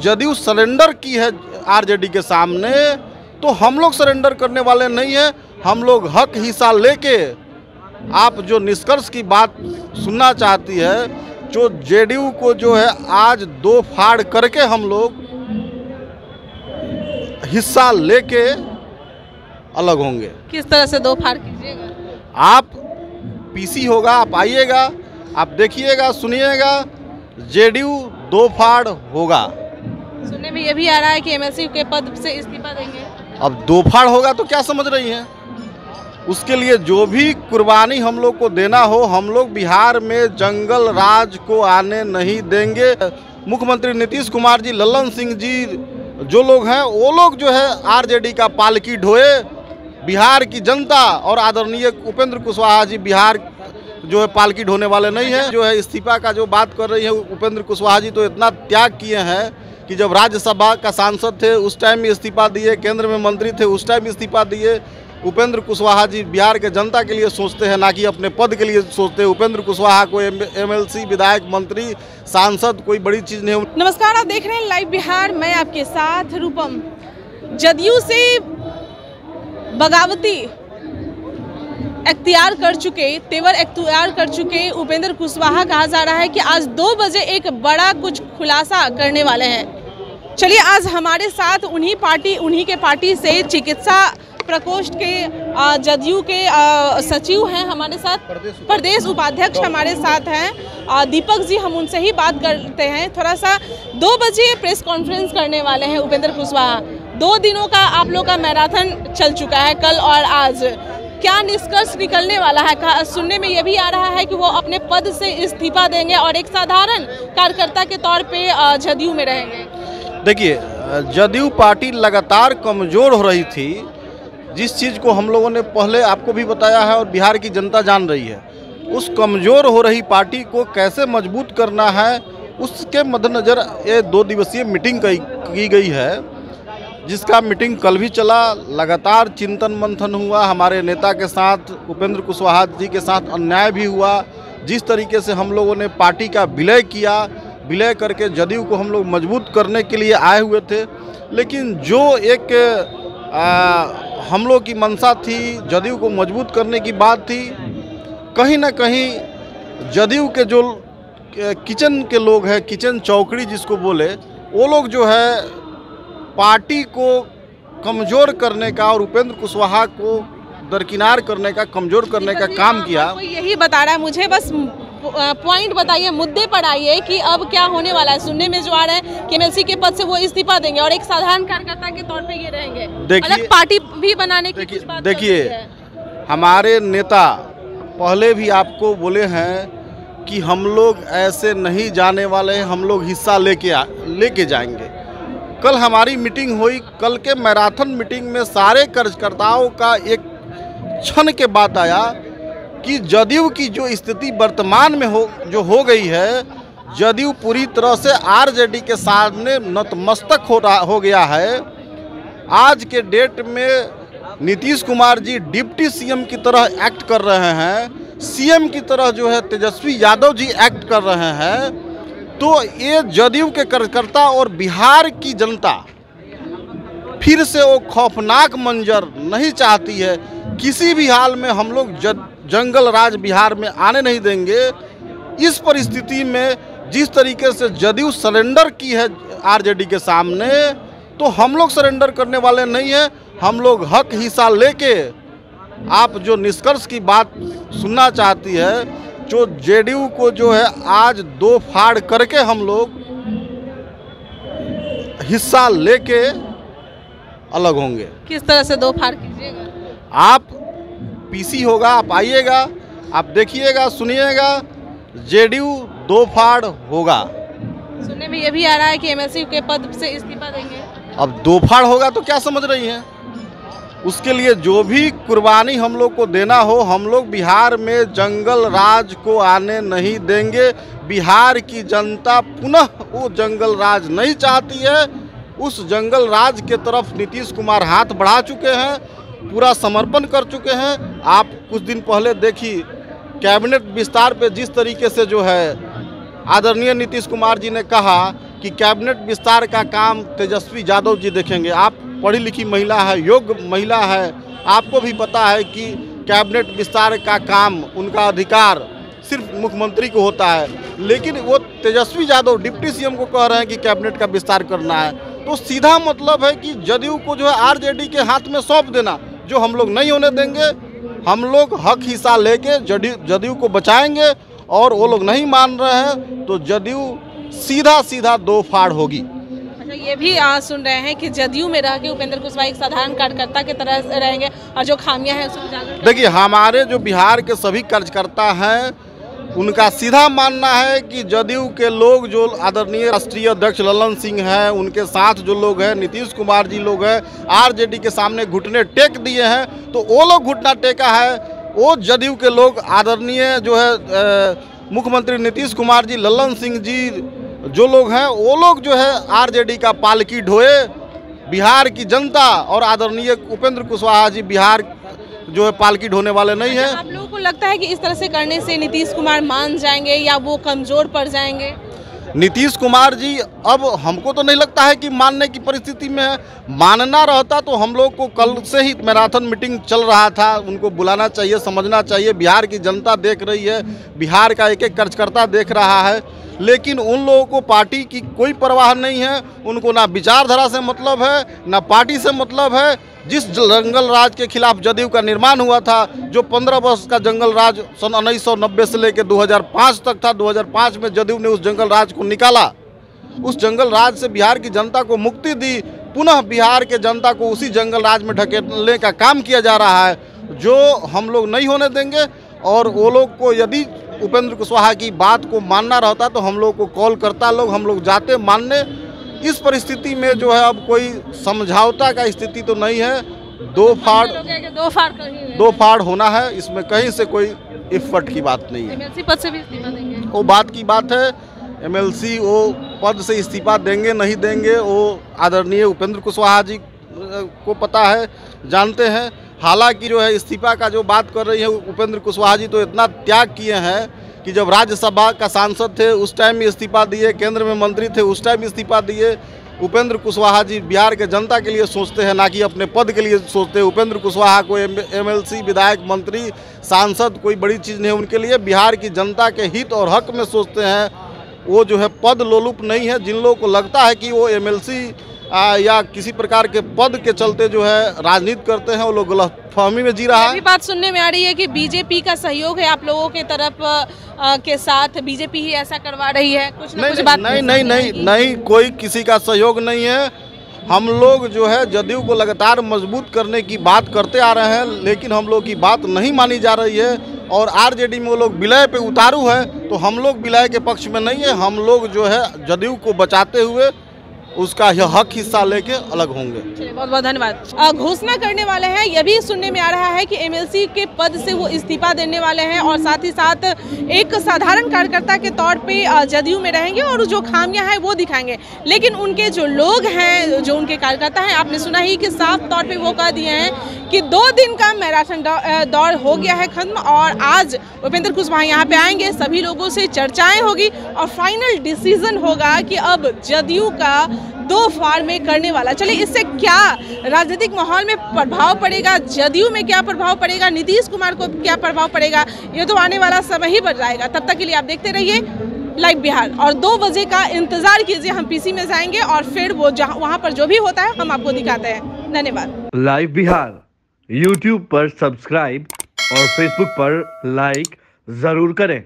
JDU surrender की है RJD के सामने, तो हम लोग सरेंडर करने वाले नहीं हैं। हम लोग हक हिस्सा लेके, आप जो निष्कर्ष की बात सुनना चाहती है, जो जेडीयू को जो है आज दो फाड़ करके हम लोग हिस्सा लेके अलग होंगे। किस तरह से दो फाड़ कीजिएगा? आप पीसी होगा, आप आइएगा, आप देखिएगा, सुनिएगा, जेडीयू दो फाड़ होगा। सुनने में ये भी आ रहा है कि एमएलसी के पद से इस्तीफा देंगे। अब दो फाड़ होगा तो क्या समझ रही हैं? उसके लिए जो भी कुर्बानी हम लोग को देना हो, हम लोग बिहार में जंगल राज को आने नहीं देंगे। मुख्यमंत्री नीतीश कुमार जी, लल्लन सिंह जी, जो लोग हैं वो लोग जो है आरजेडी का पालकी ढोए। बिहार की जनता और आदरणीय उपेंद्र कुशवाहा जी बिहार जो है पालकी ढोने वाले नहीं हैं। जो है इस्तीफा का जो बात कर रही है, उपेंद्र कुशवाहा जी तो इतना त्याग किए हैं कि जब राज्यसभा का सांसद थे उस टाइम भी इस्तीफा दिए, केंद्र में मंत्री थे उस टाइम भी इस्तीफा दिए। उपेंद्र कुशवाहा जी बिहार के जनता के लिए सोचते हैं, ना कि अपने पद के लिए सोचते हैं। उपेंद्र कुशवाहा को एमएलसी, विधायक, मंत्री, सांसद कोई बड़ी चीज़ नहीं है। नमस्कार, आप देख रहे हैं लाइव बिहार, मैं आपके साथ रूपम। जदयू से बगावती अख्तियार कर चुके, तेवर अख्तियार कर चुके उपेंद्र कुशवाहा, कहा जा रहा है कि आज 2 बजे एक बड़ा कुछ खुलासा करने वाले हैं। चलिए, आज हमारे साथ उन्हीं के पार्टी से चिकित्सा प्रकोष्ठ के जदयू के सचिव हैं हमारे साथ, प्रदेश उपाध्यक्ष हमारे साथ हैं दीपक जी। हम उनसे ही बात करते हैं थोड़ा सा। 2 बजे प्रेस कॉन्फ्रेंस करने वाले हैं उपेंद्र कुशवाहा। 2 दिनों का आप लोग का मैराथन चल चुका है, कल और आज। क्या निष्कर्ष निकलने वाला है? सुनने में यह भी आ रहा है कि वो अपने पद से इस्तीफा देंगे और एक साधारण कार्यकर्ता के तौर पे जदयू में रहेंगे। देखिए, जदयू पार्टी लगातार कमज़ोर हो रही थी। जिस चीज़ को हम लोगों ने पहले आपको भी बताया है और बिहार की जनता जान रही है, उस कमज़ोर हो रही पार्टी को कैसे मजबूत करना है, उसके मद्देनज़र ये 2 दिवसीय मीटिंग की गई है, जिसका मीटिंग कल भी चला। लगातार चिंतन मंथन हुआ हमारे नेता के साथ, उपेंद्र कुशवाहा जी के साथ अन्याय भी हुआ। जिस तरीके से हम लोगों ने पार्टी का विलय किया, विलय करके जदयू को हम लोग मजबूत करने के लिए आए हुए थे, लेकिन जो एक हम लोग की मंशा थी, जदयू को मजबूत करने की बात थी, कहीं ना कहीं जदयू के जो किचन के लोग हैं, किचन चौकड़ी जिसको बोले, वो लोग जो है पार्टी को कमज़ोर करने का और उपेंद्र कुशवाहा को दरकिनार करने का, कमज़ोर करने का काम किया। कोई यही बता रहा है, मुझे बस पॉइंट बताइए, मुद्दे पर आइए कि अब क्या होने वाला है। सुनने में जो आ रहा है कि एमएलसी के पद से वो इस्तीफा देंगे और एक साधारण कार्यकर्ता के तौर पे ये रहेंगे, अलग पार्टी भी बनाने की कुछ बात। देखिए, हमारे नेता पहले भी आपको बोले हैं कि हम लोग ऐसे नहीं जाने वाले हैं, हम लोग हिस्सा लेके जाएंगे। कल हमारी मीटिंग हुई, कल के मैराथन मीटिंग में सारे कार्यकर्ताओं का एक क्षण के बाद आया कि जदयू की जो स्थिति वर्तमान में हो गई है, जदयू पूरी तरह से आरजेडी के सामने नतमस्तक हो गया है। आज के डेट में नीतीश कुमार जी डिप्टी सीएम की तरह एक्ट कर रहे हैं, सीएम की तरह जो है तेजस्वी यादव जी एक्ट कर रहे हैं। तो ये जदयू के कार्यकर्ता और बिहार की जनता फिर से वो खौफनाक मंजर नहीं चाहती है। किसी भी हाल में हम लोग जंगल राज बिहार में आने नहीं देंगे। इस परिस्थिति में जिस तरीके से जदयू सरेंडर की है आरजेडी के सामने, तो हम लोग सरेंडर करने वाले नहीं हैं। हम लोग हक हिस्सा लेके, आप जो निष्कर्ष की बात सुनना चाहती है, जो जेडीयू को जो है आज दो फाड़ करके हम लोग हिस्सा लेके अलग होंगे। किस तरह से दो फाड़ कीजिएगा? आप पीसी होगा, आप आइएगा, आप देखिएगा, सुनिएगा, जेडीयू दो फाड़ होगा। सुनने में ये भी आ रहा है कि एमएलसी के पद से इस्तीफा देंगे। अब दो फाड़ होगा तो क्या समझ रही हैं? उसके लिए जो भी कुर्बानी हम लोग को देना हो, हम लोग बिहार में जंगल राज को आने नहीं देंगे। बिहार की जनता पुनः वो जंगल राज नहीं चाहती है। उस जंगल राज के तरफ नीतीश कुमार हाथ बढ़ा चुके हैं, पूरा समर्पण कर चुके हैं। आप कुछ दिन पहले देखिए कैबिनेट विस्तार पे जिस तरीके से जो है आदरणीय नीतीश कुमार जी ने कहा कि कैबिनेट विस्तार का काम तेजस्वी यादव जी देखेंगे। आप पढ़ी लिखी महिला है, योग्य महिला है, आपको भी पता है कि कैबिनेट विस्तार का काम, उनका अधिकार सिर्फ मुख्यमंत्री को होता है, लेकिन वो तेजस्वी यादव डिप्टी सीएम को कह रहे हैं कि कैबिनेट का विस्तार करना है। तो सीधा मतलब है कि जदयू को जो है आरजेडी के हाथ में सौंप देना, जो हम लोग नहीं होने देंगे। हम लोग हक हिस्सा लेके जदयू को बचाएंगे, और वो लोग नहीं मान रहे हैं तो जदयू सीधा सीधा दो फाड़ होगी। अच्छा, ये भी सुन रहे हैं कि जदयू में रह के उपेंद्र कुशवाहा एक साधारण कार्यकर्ता की तरह रहेंगे और जो खामियां हैं उसको उजागर। देखिए, हमारे जो बिहार के सभी कार्यकर्ता हैं उनका सीधा मानना है कि जदयू के लोग, जो आदरणीय राष्ट्रीय अध्यक्ष ललन सिंह हैं, उनके साथ जो लोग हैं, नीतीश कुमार जी लोग हैं, आरजेडी के सामने घुटने टेक दिए हैं, तो वो लोग घुटना टेका है। वो जदयू के लोग, आदरणीय जो है मुख्यमंत्री नीतीश कुमार जी, ललन सिंह जी, जो लोग हैं, वो लोग जो है आरजेडी का पालकी ढोए। बिहार की जनता और आदरणीय उपेंद्र कुशवाहा जी बिहार जो है पालकी ढोने वाले नहीं है। आप लोगों को लगता है कि इस तरह से करने से नीतीश कुमार मान जाएंगे या वो कमजोर पड़ जाएंगे? नीतीश कुमार जी अब हमको तो नहीं लगता है कि मानने की परिस्थिति में है। मानना रहता तो हम लोग को कल से ही मैराथन मीटिंग चल रहा था, उनको बुलाना चाहिए, समझना चाहिए। बिहार की जनता देख रही है, बिहार का एक एक कार्यकर्ता देख रहा है, लेकिन उन लोगों को पार्टी की कोई परवाह नहीं है। उनको ना विचारधारा से मतलब है, ना पार्टी से मतलब है। जिस जंगल राज के खिलाफ जदयू का निर्माण हुआ था, जो 15 वर्ष का जंगल राज सन 1990 से लेकर 2005 तक था, 2005 में जदयू ने उस जंगल राज को निकाला। उस जंगल राज से बिहार की जनता को मुक्ति दी। पुनः बिहार के जनता को उसी जंगल राज में ढकेलने का काम किया जा रहा है, जो हम लोग नहीं होने देंगे। और वो लोग को यदि उपेंद्र कुशवाहा की बात को मानना रहता तो हम लोग को कॉल करता, लोग हम लोग जाते मानने। इस परिस्थिति में जो है अब कोई समझौता का स्थिति तो नहीं है। दो फाड़ होना है, इसमें कहीं से कोई इफर्ट की बात नहीं है। एमएलसी पद से भी इस्तीफा देंगे? वो बात की बात है, एमएलसी वो पद से इस्तीफा देंगे नहीं देंगे, वो आदरणीय उपेंद्र कुशवाहा जी को पता है, जानते हैं। हालांकि जो है इस्तीफा का जो बात कर रही है उपेंद्र कुशवाहा जी, तो इतना त्याग किए हैं कि जब राज्यसभा का सांसद थे उस टाइम में इस्तीफा दिए, केंद्र में मंत्री थे उस टाइम इस्तीफा दिए। उपेंद्र कुशवाहा जी बिहार के जनता के लिए सोचते हैं, ना कि अपने पद के लिए सोचते हैं। उपेंद्र कुशवाहा को एमएलसी, विधायक, मंत्री, सांसद कोई बड़ी चीज़ नहीं है उनके लिए। बिहार की जनता के हित और हक में सोचते हैं। वो जो है पद लोलुप नहीं है। जिन लोगों को लगता है कि वो एमएलसी या किसी प्रकार के पद के चलते जो है राजनीति करते हैं, वो लोग गलतफहमी में जी रहा है। ये बात सुनने में आ रही है कि बीजेपी का सहयोग है आप लोगों के तरफ के साथ, बीजेपी ही ऐसा करवा रही है, कुछ ना कुछ बात। नहीं, कोई किसी का सहयोग नहीं है। हम लोग जो है जदयू को लगातार मजबूत करने की बात करते आ रहे हैं, लेकिन हम लोग की बात नहीं मानी जा रही है। और आरजेडी में वो लोग विलय पे उतारू है, तो हम लोग विलय के पक्ष में नहीं है। हम लोग जो है जदयू को बचाते हुए उसका हक हिस्सा लेके अलग होंगे। चलिए, बहुत बहुत धन्यवाद। घोषणा करने वाले हैं, यह भी सुनने में आ रहा है कि एमएलसी के पद से वो इस्तीफा देने वाले हैं और साथ ही साथ एक साधारण कार्यकर्ता के तौर पे जदयू में रहेंगे और जो खामियां हैं वो दिखाएंगे। लेकिन उनके जो लोग हैं, जो उनके कार्यकर्ता हैं, आपने सुना ही कि साफ तौर पे वो कह दिए हैं कि 2 दिन का मैराथन दौड़ हो गया है खत्म और आज उपेंद्र कुशवाहा यहाँ पे आएंगे, सभी लोगों से चर्चाएं होगी और फाइनल डिसीजन होगा कि अब जदयू का 2 फाड़ में करने वाला। चलिए, इससे क्या राजनीतिक माहौल में प्रभाव पड़ेगा, जदयू में क्या प्रभाव पड़ेगा, नीतीश कुमार को क्या प्रभाव पड़ेगा, ये तो आने वाला समय ही बताएगा। तब तक के लिए आप देखते रहिए लाइव बिहार और 2 बजे का इंतजार कीजिए। हम पीसी में जाएंगे और फिर वो वहाँ पर जो भी होता है हम आपको दिखाते हैं। धन्यवाद। लाइव बिहार यूट्यूब पर सब्सक्राइब और फेसबुक पर लाइक जरूर करें।